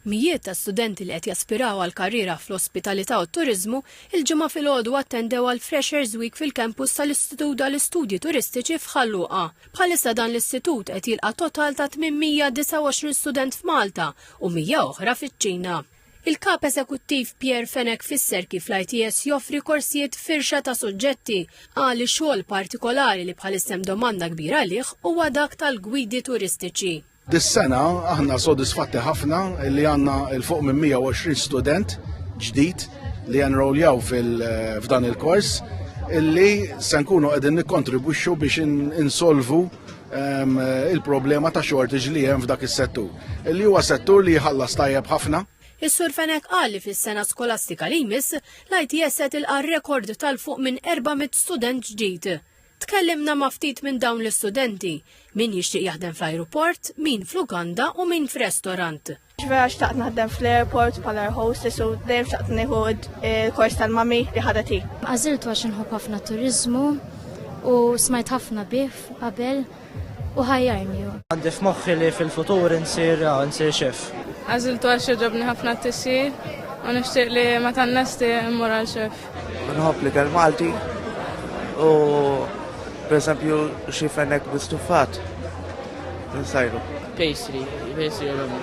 Mijiet ta' studenti li qed jaspiraw għal karriera fl-ospitalità u t-turiżmu il-ġimgħa filgħodu attendew għal Freshers Week fil-kampus tal-Istitut tal-Istudji Turistiċi f'Ħalluqa. Bħalissa dan l-istitut qed jilqa' total ta' 829 student f'Malta u 100 oħra fiċ-Ċina. Il-kap eżekuttiv Pierre Fenech fisser kif l-ITS joffri korsijiet firxa ta' suġġetti għal xogħol partikolari li bħalissa hemm domanda kbira għalih huwa dak tal-gwidi turistiċi. Dis-sena aħna sodisfatti ħafna li għandna il-fuq minn 120 student ġdid li enrolljaw f'dan il-kors illi se nkunu qegħdin nikkontribwixxu biex insolvu il-problema ta' shortage li hemm f'dak is-settur. Illi huwa settur li jħallas tajjeb ħafna. Is-Sur Fenech qal li fis-sena skolastika li jmiss l-ITS qed tilqa' rekord tal-fuq minn 400 student ġdid. Tkellimna ma' ftit minn dawn l-istudenti, min jixtieq jaħdem fl-ajruport, min fl-Uganda u min f'restorant. Ġvera xtaqt naħdem fl-airport bħala hostess u dejjem xtaqt nieħu il-kors tal-mami li ħadet hi. Għażiltu għax inħobb ħafna turiżmu u smajt ħafna bih qabel u ħajjarni. Għandi f'moħħi li fil-futur insir xef. Għażiltu għax jogħġobni ħafna t-tissir u nixtieq li meta nnesti immur għal xef. Nħobb li kell Malti u per esempio xi Fenech bistufat. Nsajru. Pastry jogħġobni.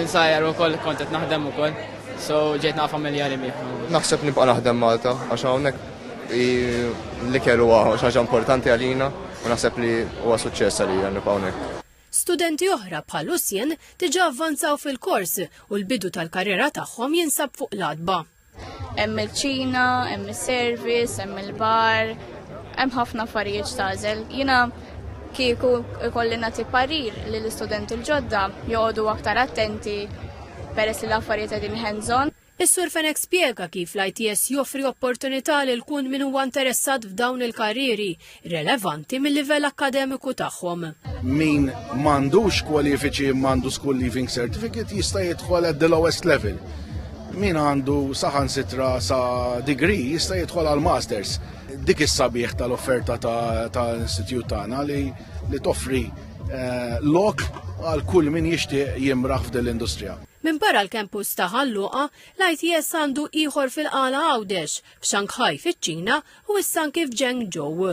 Insajjar ukoll kont qed naħdem ukoll, so ġejt naqa' familjari miegħu. Naħseb nibqa' naħdem Malta għax hawnhekk l-ikel huwa xi ħaġa importanti għalina u naħseb li huwa suċċess għalija nibqa' hawnhekk. Studenti oħra bħal Lucien diġà avvanzaw fil-kors u l-bidu tal-karriera tagħhom jinsab fuq l-adba. Hemm il-ċina, hemm is-service, hemm il-bar, hemm ħafna affarijiet x'tażel. Jiena kieku ikolli nagħti parir li l-istudenti l-ġodda joqogħdu aktar attenti peress li l-affarijiet qegħdin hands-on. Is-Sur Fenech spjega kif l-ITS joffri opportunità li kun min huwa interessat f'dawn il-karrieri relevanti mill-livell akkademiku tagħhom. Min m'għandux kwalifiċi m'għandu school leaving certificate jista' jidħol at the lowest level. Min għandu saħansitra sa degree jista' jidħol għal masters. Dik is-sabiħ tal-offerta tal-istitut tagħna li toffri lok għal kull min jixtieq jimraħ f'din l-industrija. Min barra l-kampus ta' Ħalluqa, l-ITS għandu ieħor fil-qala Għawdex f'Shanghai fiċ-Ċina u issa anke f'Zhengzhou.